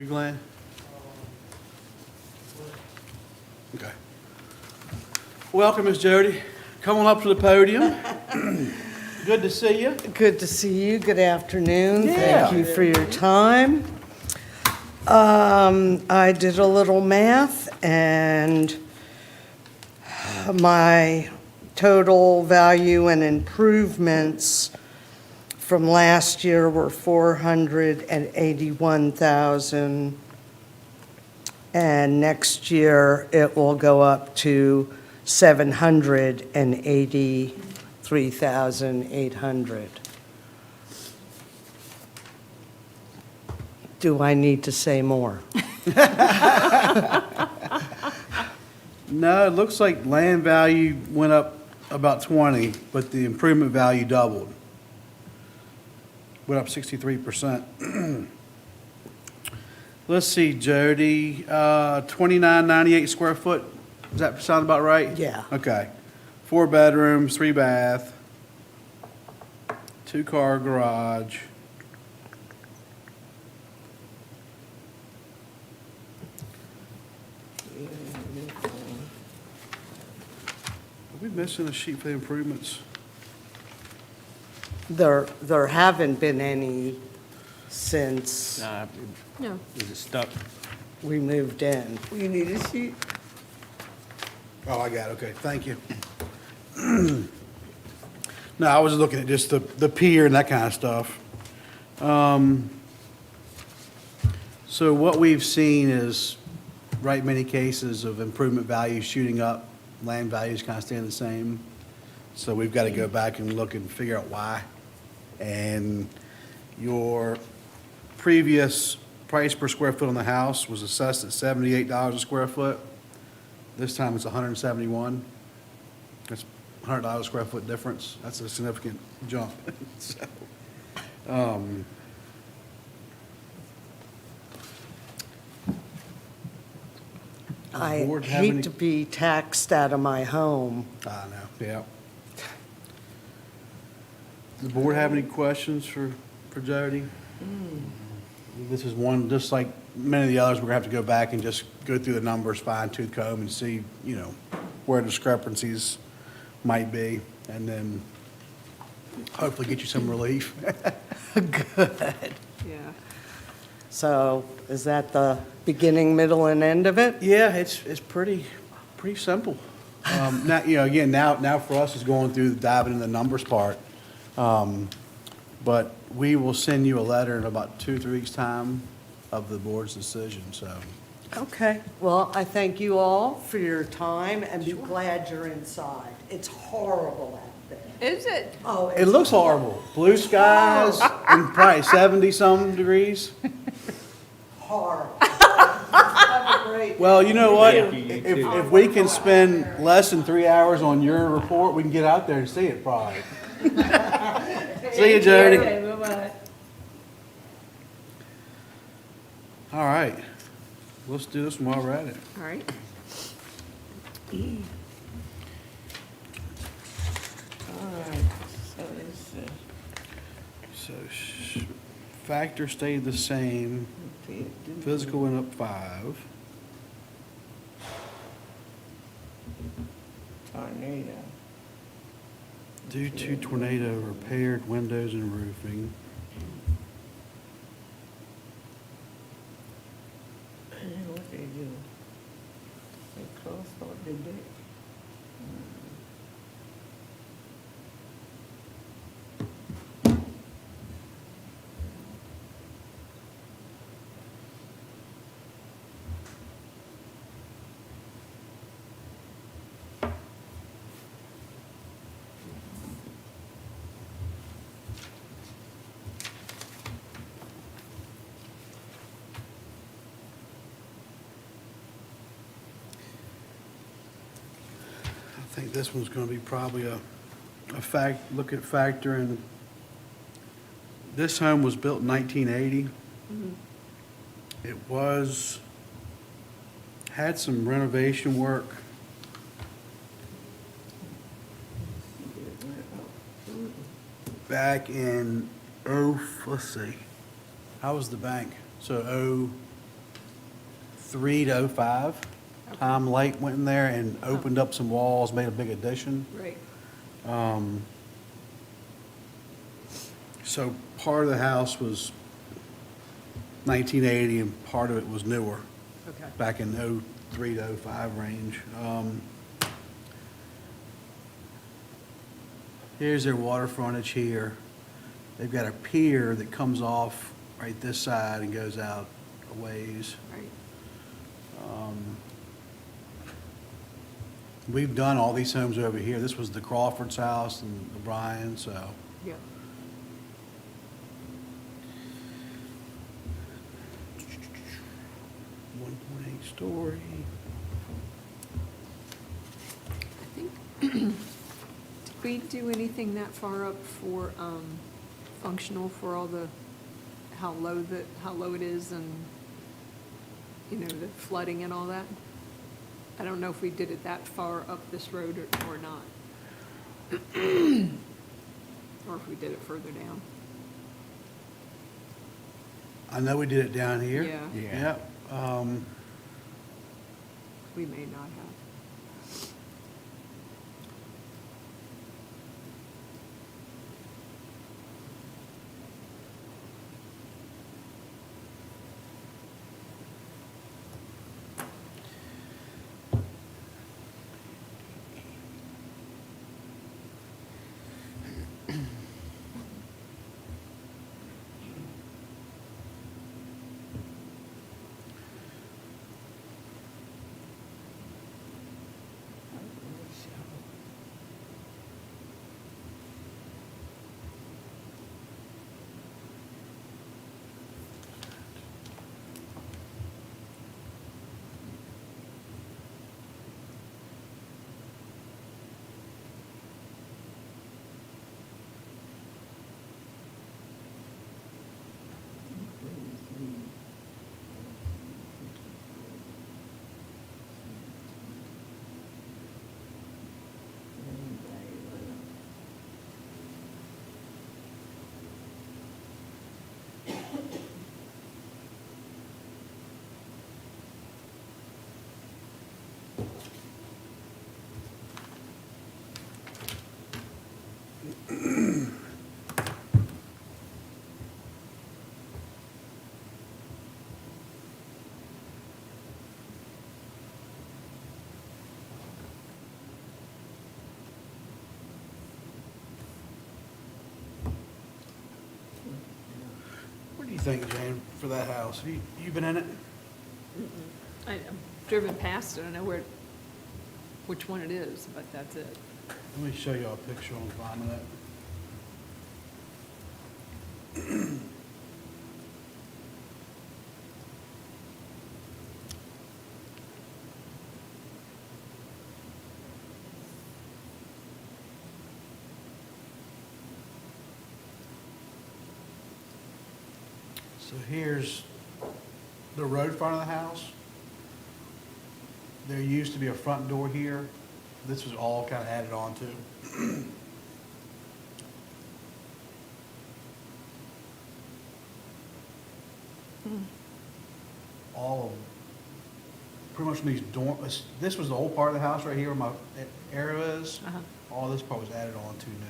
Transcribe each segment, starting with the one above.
You Glenn? Okay. Welcome, Ms. Jody. Come on up to the podium. Good to see you. Good to see you. Good afternoon. Yeah. Thank you for your time. I did a little math, and my total value and improvements from last year were 481,000, and next year it will go up to 783,800. Do I need to say more? No, it looks like land value went up about 20, but the improvement value doubled. Went up 63%. Let's see, Jody, 2998 square foot. Does that sound about right? Yeah. Okay. 4 bedrooms, 3 bath, 2-car garage. Are we missing a sheet for the improvements? There haven't been any since No. Is it stuck? we moved in. You need a sheet? Oh, I got it, okay, thank you. No, I was looking at just the pier and that kind of stuff. So what we've seen is, right, many cases of improvement values shooting up, land values kind of staying the same. So we've got to go back and look and figure out why. And your previous price per square foot on the house was assessed at $78 a square foot. This time it's $171. That's $100 a square foot difference. That's a significant jump. So, I board have any- hate to be taxed out of my home. I know, yeah. Does the board have any questions for Jody? This is one, just like many of the others, we're gonna have to go back and just go through the numbers, fine tooth comb, and see, where discrepancies might be, and then hopefully get you some relief. Good. Yeah. So is that the beginning, middle, and end of it? Yeah, it's pretty simple. Now, again, now for us is going through, diving in the numbers part. But we will send you a letter in about 2-3 weeks' time of the board's decision, so. Okay. Well, I thank you all for your time, and be glad you're inside. It's horrible out there. Is it? Oh, It looks horrible. Blue skies and probably 70-some degrees. horrible. Have a great Well, you know what? Thank you, you too. If we can spend less than 3 hours on your report, we can get out there and see it probably. See you, Jody. Okay, bye-bye. All right. Let's do this one while we're at it. All right. So factor stayed the same. Physical went up 5. Tornado. Due to tornado, repaired windows and roofing. What they do? They close what they did. I think this one's gonna be probably a look at factoring. This home was built in 1980. It had some renovation work. Back in, let's see, how was the bank? So '03 to '05. Tom Lake went in there and opened up some walls, made a big addition. Right. So part of the house was 1980 and part of it was newer, Okay. back in '03 to '05 range. Here's their water frontage here. They've got a pier that comes off right this side and goes out a ways. Right. We've done all these homes over here. This was the Crawford's house and the Bryan, so. Yeah. 1.8 story. I think, did we do anything that far up for, functional for all the, how low it is and, you know, the flooding and all that? I don't know if we did it that far up this road or not. Or if we did it further down. I know we did it down here. Yeah. Yeah. Yep. We may not have. What do you think, Jane, for that house? You been in it? I've driven past it, I know which one it is, but that's it. Let me show you a picture on the bottom of that. So here's the road front of the house. There used to be a front door here. This was all kind of added on to. All of, pretty much these dorm, this was the old part of the house right here where my arrow is. Uh-huh. All this part was added on to new.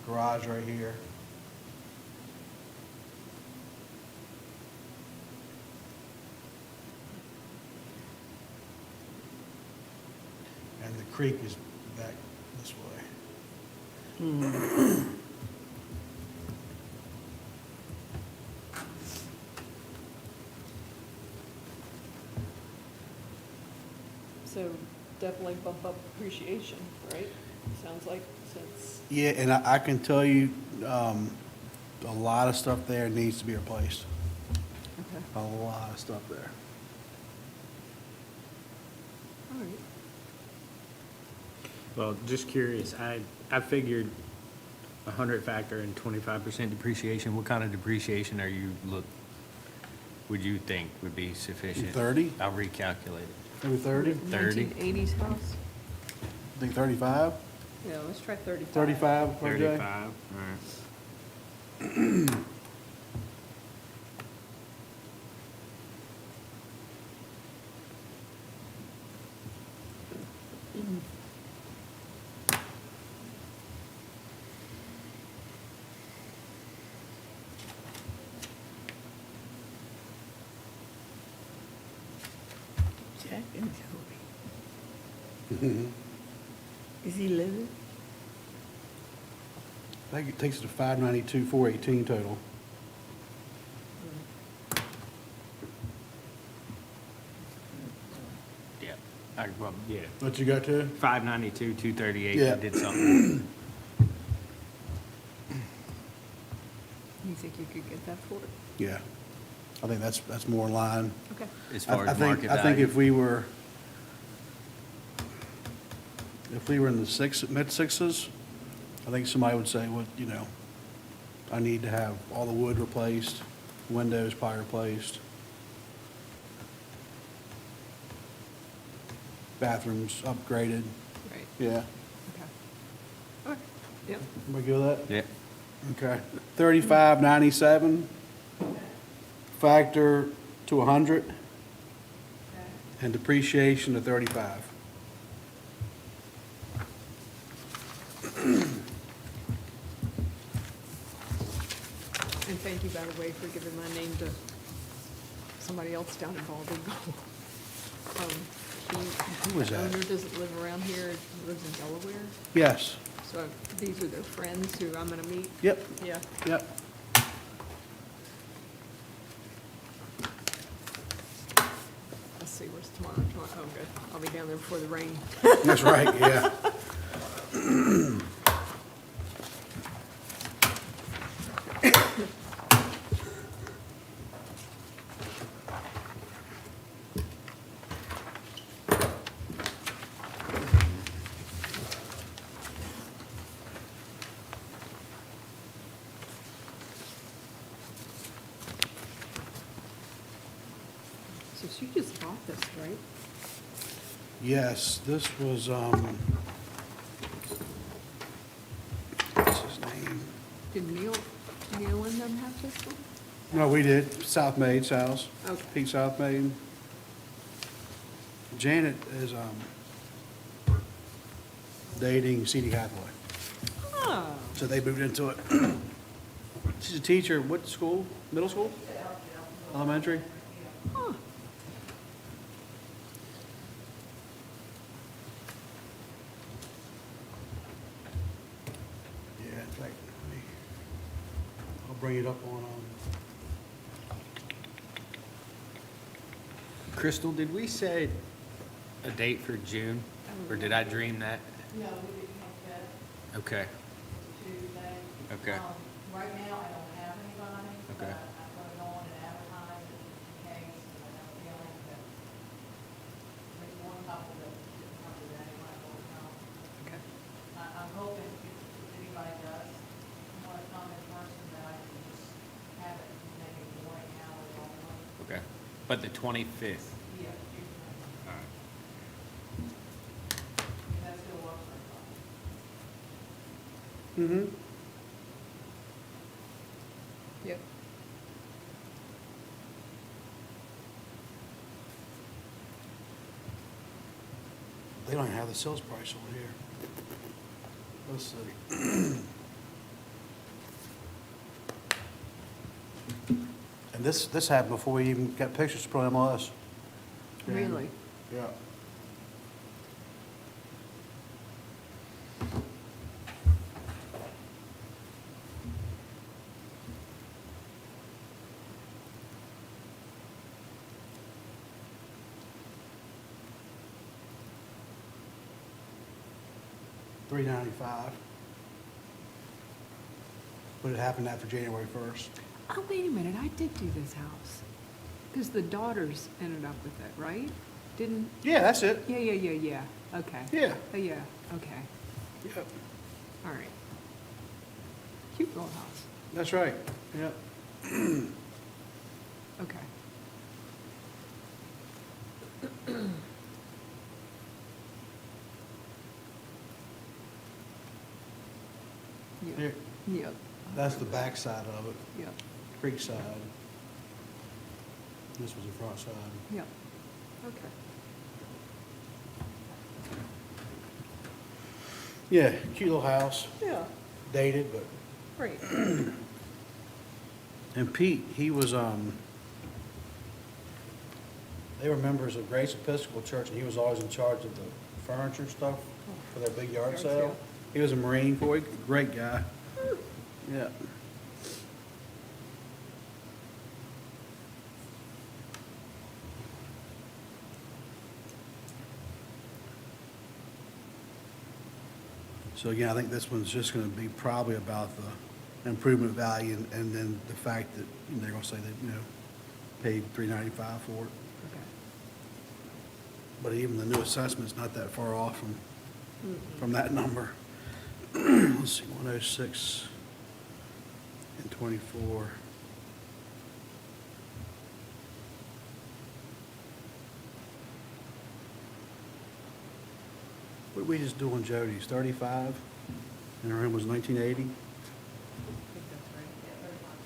Garage right here. And the creek is back this way. So definitely bump up appreciation, right? Sounds like, since, Yeah, and I can tell you, a lot of stuff there needs to be replaced. okay, A lot of stuff there. all right. Well, just curious, I figured 100 factor and 25% depreciation. What kind of depreciation would you think would be sufficient? 30? I'll recalculate it. Maybe 30? 30? 1980s house? I think 35? Yeah, let's try 35. 35, for Jay? 35, all right. Jack and Jody. Is he living? I think it takes it to 592, 418 total. Yeah. Well, yeah. What you got to? 592, 238, Yeah. I did something. You think you could get that for it? Yeah. I think that's more in line. Okay. As far I as think- market I think value. if we were in the mid sixes, I think somebody would say, well, you know, I need to have all the wood replaced, windows probably replaced, bathrooms upgraded. Right, Yeah. okay. Okay, yep. Everybody good with that? Yeah. Okay. 3597, factor to 100, and depreciation to 35. And thank you, by the way, for giving my name to somebody else down in Baldwin. Who was The that? owner doesn't live around here, he lives in Delaware. Yes. So these are their friends who I'm gonna meet. Yep. Yeah. Yep. Let's see, where's tomorrow? Oh, good. I'll be down there before the rain. That's right, yeah. So she just bought this, right? Yes, this was, what's his name? Did Neil and them have this one? No, we did, South Maid's house. Okay. Pete South Maid. Janet is, dating C.D. Hathaway, Oh, so they moved into it. She's a teacher, what school? Middle school? Elementary? huh. Yeah, in fact, I'll bring it up on, Crystal, did we say a date for June, or did I dream that? No, we didn't have that Okay, Tuesday. okay. Right now, I don't have anybody, but Okay. I'm gonna go on and advertise it in case, and I have a feeling that there's one couple that didn't come today, might want to come. Okay. I'm hoping if anybody does want to come in person, that I can just have it maybe morning hours only. Okay. But the 25th? Yeah, Tuesday. All right. And that still works for everybody. Mm-hmm. Yep. They don't have the sales price over here. Let's see. And this happened before we even got pictures to put on MLS. Really? Yeah. $395. But it happened after January 1st. Oh, wait a minute, I did do this house. Because the daughters ended up with it, right? Didn't, Yeah, that's it. yeah, okay. Yeah. Oh, yeah, okay, Yep. all right. Cute little house, That's right. Yep. okay. Here, Yep, yep, that's the back side of it, yep, creek side. This was the front side. yep, okay. Yeah, cute little house, Yeah, dated, but, great. and Pete, he was, They were members of Grace Episcopal Church, and he was always in charge of the furniture stuff for their big yard Yard sale. sale. He was a Marine Corps, great guy. Yeah. So again, I think this one's just gonna be probably about the improvement value and then the fact that they're gonna say that, paid $395 for it. Okay. But even the new assessment's not that far off from that number. Let's see, 106 and 24. What did we just do on Jody's, 35? And her room was 1980? I think that's right. Yeah, 35.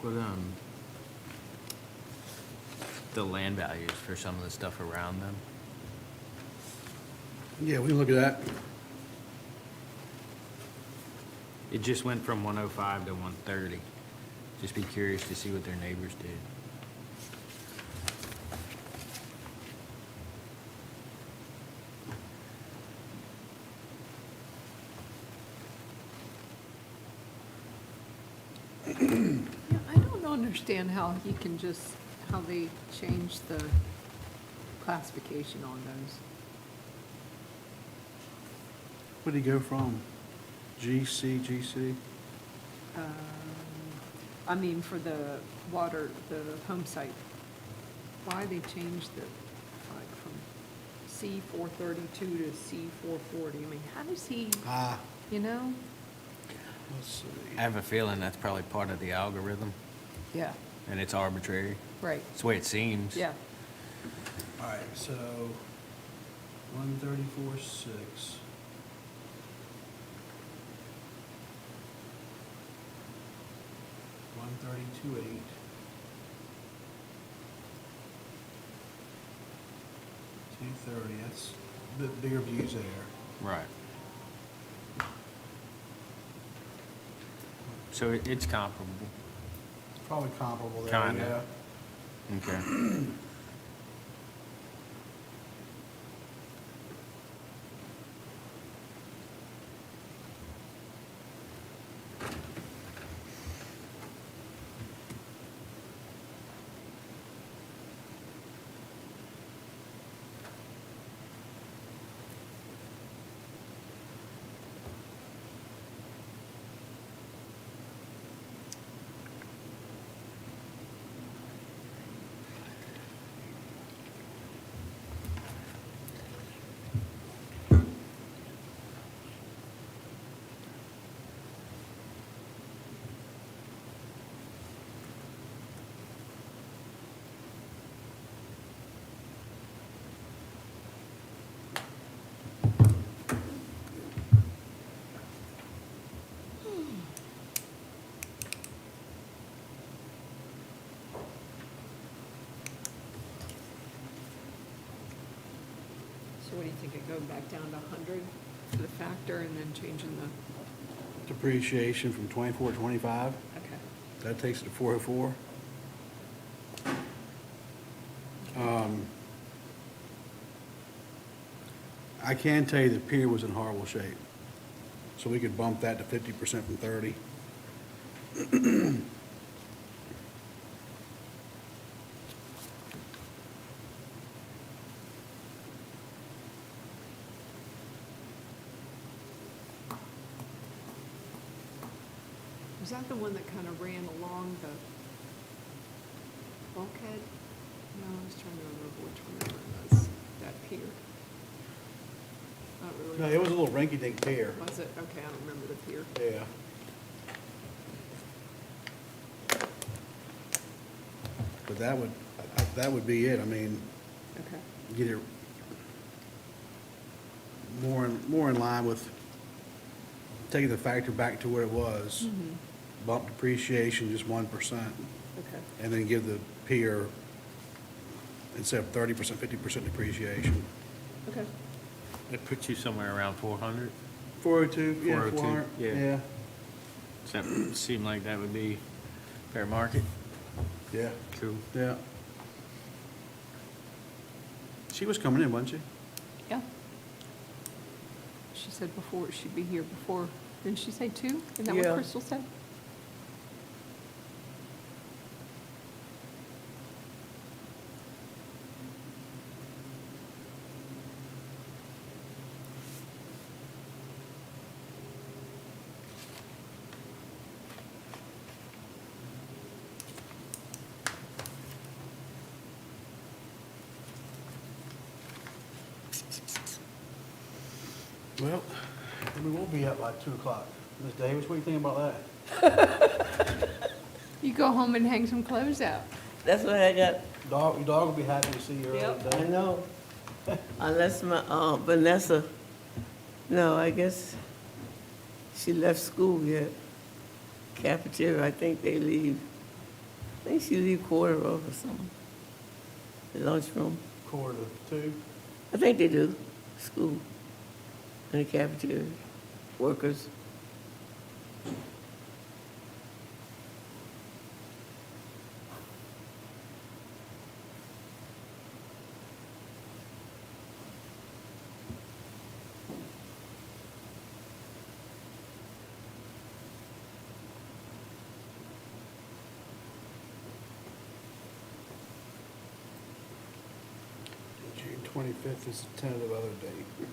What, the land values for some of the stuff around them? Yeah, we can look at that. It just went from 105 to 130. Just be curious to see what their neighbors did. Yeah, I don't understand how he can just, how they changed the classification on those. Where'd he go from? GC? I mean, for the water, the home site, why they changed the, like, from C 432 to C 440? I mean, how does he, Ah, you know? let's see. I have a feeling that's probably part of the algorithm, Yeah, and it's arbitrary. right, It's the way it seems. yeah. All right, so 134.6. One 132.8. $230, that's a bit bigger views there. Right. So it's comparable. Probably comparable there, Kinda. yeah. Okay. So what do you think, it going back down to 100 for the factor and then changing the, Depreciation from 24 to 25, okay. that takes it to 404. I can tell you the pier was in horrible shape, so we could bump that to 50% from 30. Was that the one that kind of ran along the bulkhead? No, I was trying to remember which one that was, that pier. Not really. No, it was a little rinky-dink pier. Was it? Okay, I don't remember the pier. Yeah. But that would be it. I mean, Okay. get it more in line with taking the factor back to where it was, Mhm. bump depreciation just 1%, Okay. and then give the pier, instead of 30%, 50% depreciation. Okay. It puts you somewhere around 400. 402, yeah, 402, 400, yeah. yeah. Does that seem like that would be fair market? Yeah, True. yeah. She was coming in, wasn't she? Yeah. She said before, she'd be here before, didn't she say 2? Isn't that what Yeah. Crystal said? Well, we will be up by 2 o'clock. Ms. Davis, what do you think about that? You go home and hang some clothes out. That's what I got. Your dog will be happy to see you early Yep. today. I know. Unless my Vanessa, no, I guess she left school yet. Cafeteria, I think they leave. I think she leave quarter of or something. The lunchroom. Quarter to 2. I think they do. School. In the cafeteria. Workers. June 25th is the tentative other date.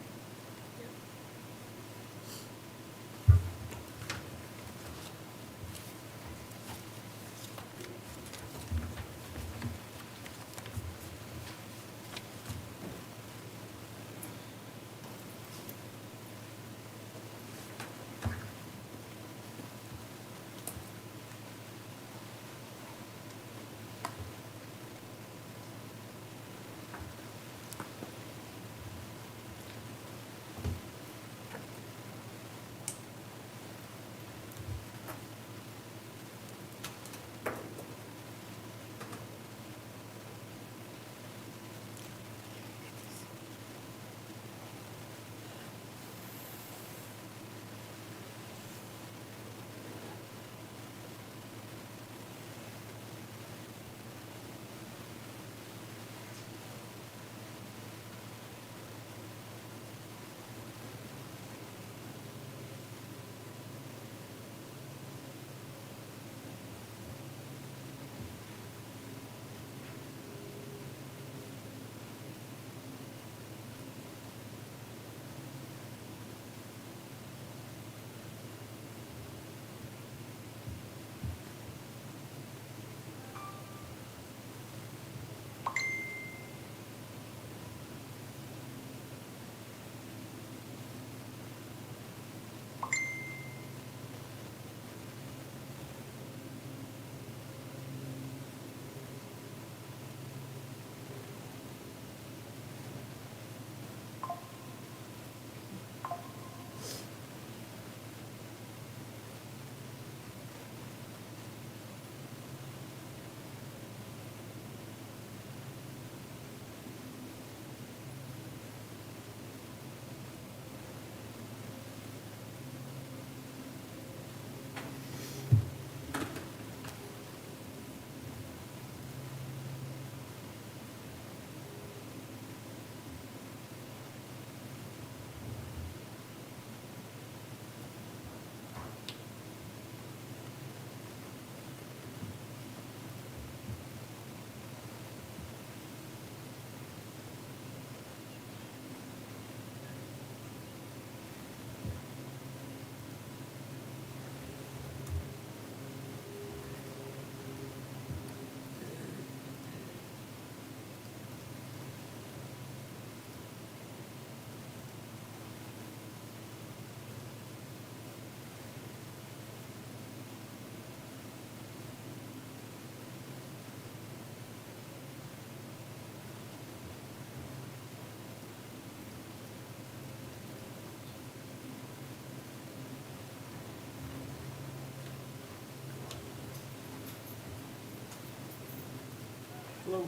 Hello.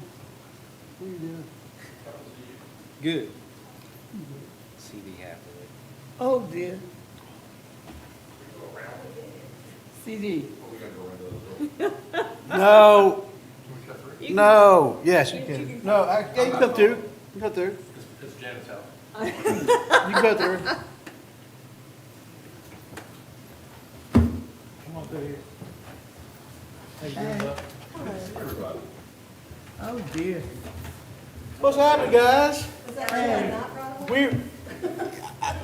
What are you doing? Good. CD half of it. Oh, dear. CD. No. No, yes, you can. No, yeah, you can go through. You can go through. It's Janet's house. You can go through. Come on through here. How you doing, bud? Everybody. Oh, dear. What's happening, guys? We,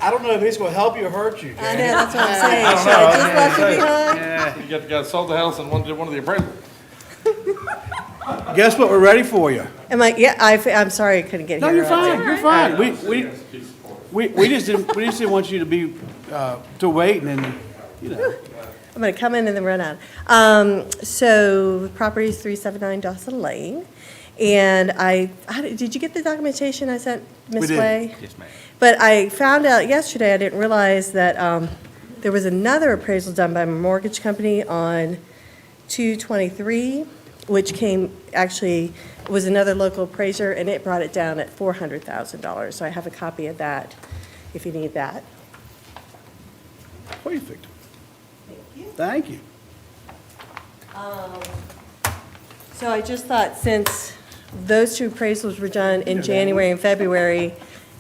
I don't know if it's gonna help you or hurt you. I know, that's what I'm saying. I don't Should I know. just left it behind? Yeah. You got the guy that sold the house and did one of the appraisals. Guess what? We're ready for you. Am I, yeah, I'm sorry I couldn't get No, here. you're fine. earlier. You're fine. He's supportive. We just didn't want you to be, to wait and then, you know. I'm gonna come in and then run out. So the property is 379 Dawson Lane. And did you get the documentation I sent We Ms. did. Way? Yes, ma'am. But I found out yesterday, I didn't realize that there was another appraisal done by a mortgage company on 223, which was another local appraiser, and it brought it down at $400,000. So I have a copy of that, if you need that. Perfect. Thank you. So I just thought, since those two appraisals were done in January and February,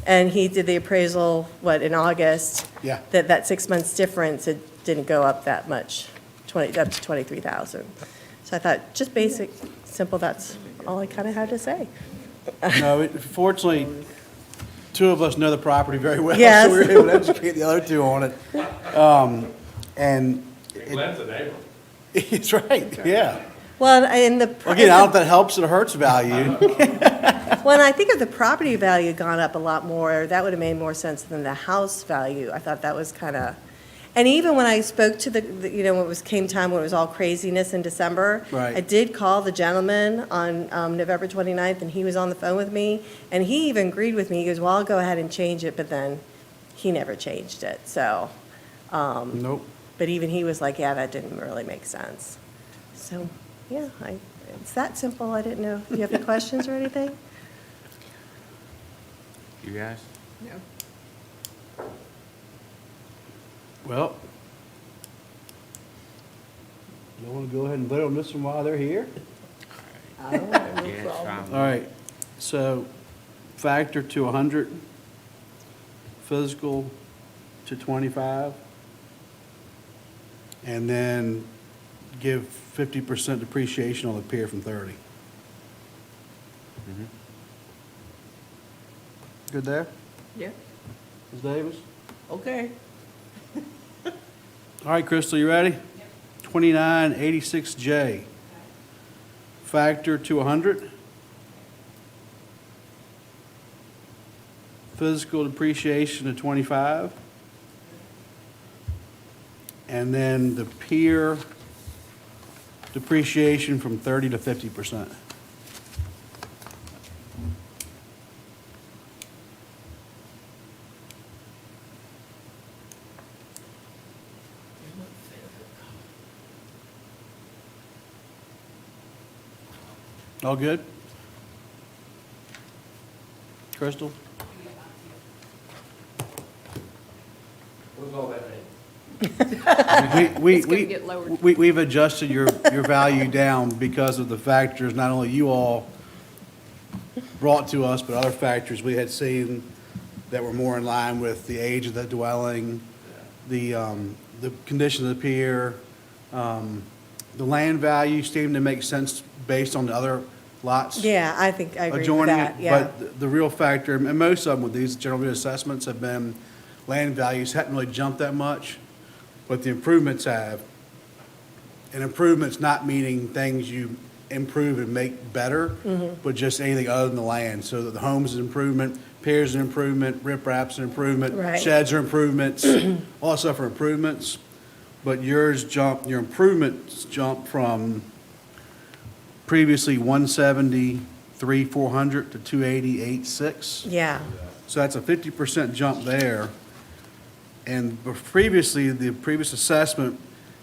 and he did the appraisal, in August? Yeah. That 6 months difference, it didn't go up that much, up to 23,000. So I thought, just basic, simple, that's all I kind of had to say. No, fortunately, two of us know the property very well. Yes. So we were able to educate the other two on it. And Glenn's a neighbor. it's right, yeah. Well, and Again, I don't know if that helps or hurts value. when I think of the property value gone up a lot more, that would have made more sense than the house value. I thought that was kind of, and even when I spoke to when came time when it was all craziness in December. Right. I did call the gentleman on November 29th, and he was on the phone with me, and he even agreed with me. He goes, well, I'll go ahead and change it, but then he never changed it, so. Nope. But even he was like, yeah, that didn't really make sense. So, yeah, it's that simple. I didn't know. Do you have any questions or anything? You guys? No. Well, you want to go ahead and vote on this one while they're here? Yeah, it's fine. All right, so factor to 100, physical to 25, and then give 50% depreciation on the pier from 30. Mhm. Good there? Yeah, Ms. Davis? okay. All right, Crystal, you ready? 2986J. Factor to 100. Physical depreciation to 25. And then the pier depreciation from 30 to 50%. All good? Crystal? What does all that mean? It's gonna get lowered. We've adjusted your value down because of the factors not only you all brought to us, but other factors we had seen that were more in line with the age of the dwelling, the condition of the pier, the land value seemed to make sense based on the other lots. Yeah, I think I agree with Adjoining that, it, yeah. but the real factor, and most of them with these general assessments have been, land values hadn't really jumped that much, but the improvements have. And improvements not meaning things you improve and make better, Mm-hmm. but just anything other than the land. So that the homes is an improvement, piers an improvement, riprap's an improvement, Right. sheds are improvements, all that stuff are improvements. But your improvements jump from previously 173,400 to 288,600. Yeah, So that's a 50% jump there. And previously, the previous assessment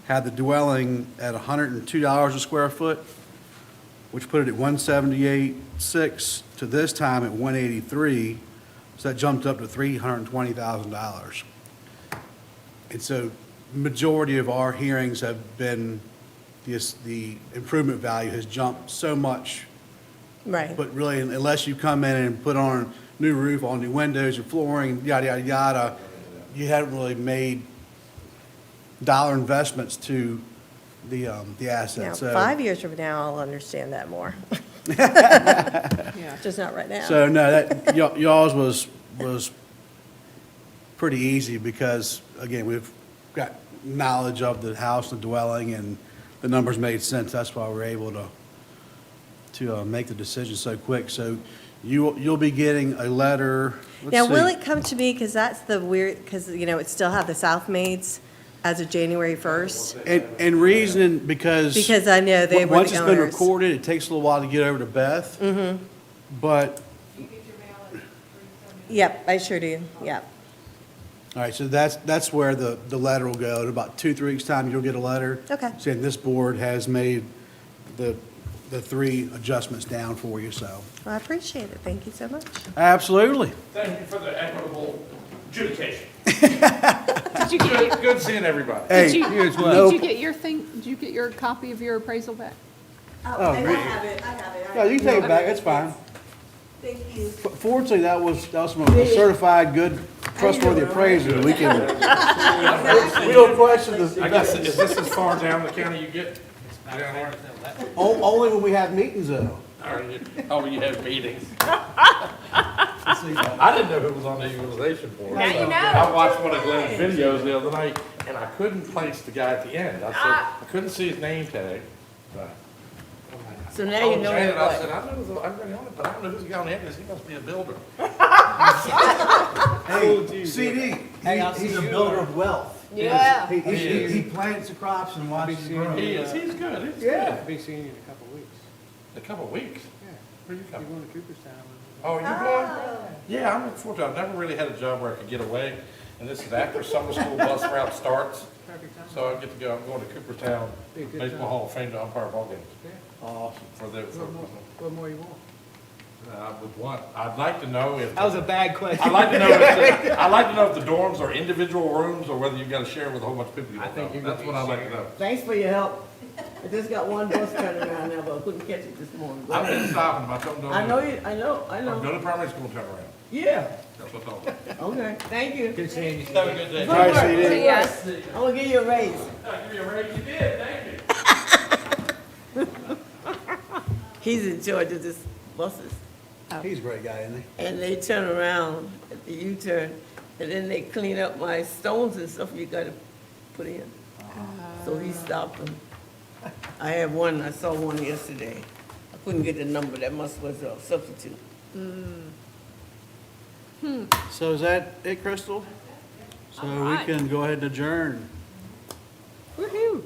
had the dwelling at $102 a square foot, which put it at 178.6 to this time at 183. So that jumped up to $320,000. And so majority of our hearings have been, the improvement value has jumped so much. Right. But really, unless you come in and put on new roof, all new windows and flooring, yada, yada, yada, you haven't really made dollar investments to the Now, asset. So, 5 years from now, I'll understand that more. Yeah. Just not right now. so no, that, y'all's was pretty easy because, again, we've got knowledge of the house and dwelling and the numbers made sense. That's why we're able to make the decision so quick. So you'll be getting a letter. Let's Now, will see. it come to me, because that's the weird, because, it still have the South Maids as of January 1st? And reasoning because. Because I know they were Once the it's been owners. recorded, it takes a little while to get over to Beth. Mm-hmm. But, You get your mail at 3:70. Yep, I sure do, yep. all right, so that's where the letter will go. In about 2-3 weeks' time, you'll get a letter. Okay. Saying this board has made the 3 adjustments down for you, so. Well, I appreciate it, thank you so much. Absolutely. Thank you for the equitable adjudication. Did you get, Good seeing everybody. Hey, did you, here's did what. you get your thing, did you get your copy of your appraisal back? Oh, and really? I have it. No, you can take it back, that's fine. Thank you. Fortunately, that was from a certified, good, trustworthy appraiser. We can, we don't question the. I guess, is this as far down the county you get? Down here? Only when we have meetings, though. Oh, you have meetings. I didn't know who was on the equalization board. Now you know. I watched one of Glenn's videos the other night, and I couldn't place the guy at the end. I said, I couldn't see his name tag. But So now I you told know Janet, I what. said, I know, I'm really on it, but I don't know who's the guy on the end, because he must be a builder. Hey, CD, he's a builder of wealth. Yeah. He plants the crops and watches them grow. He is, he's good, he's Yeah. good. Be seeing you in a couple of weeks. A couple of weeks. Yeah. Where you You're coming? going to Cooperstown. Oh, you going? Yeah, I'm looking forward to it. I've never really had a job where I could get away, and this is after summer school bus route starts. Perfect time. So I get to go, I'm going to Cooperstown Be a good Baseball time. Hall of Fame to umpire ball games. Yeah. Awesome. For the, What more you want? I would want, I'd like to know if. That was a bad question. I'd like to know if the dorms are individual rooms or whether you've got to share with a whole bunch of people you I don't think know. you're gonna That's be what I'd like to know. Thanks for your help. I just got one bus turning around now, but I couldn't catch it this morning. I've been stopping them, I told them don't. I do know it. you, I I'm know. going to primary school and turn around. Yeah, That's what I told them. okay, thank you. Good seeing you. Have a good day. Good All right, work, CD. good work. Yes. I'm gonna give you a raise. Give me a raise, you did, thank you. He's in charge of this buses. He's a great guy, isn't he? And they turn around at the U-turn, and then they clean up my stones and stuff you gotta put in. So he stopped them. I have one, I saw one yesterday. I couldn't get the number, that must was a substitute. So is that it, Crystal? So All we right. can go ahead and adjourn. Woohoo,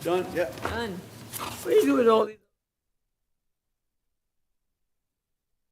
Done, yeah. done. What do you do with all these?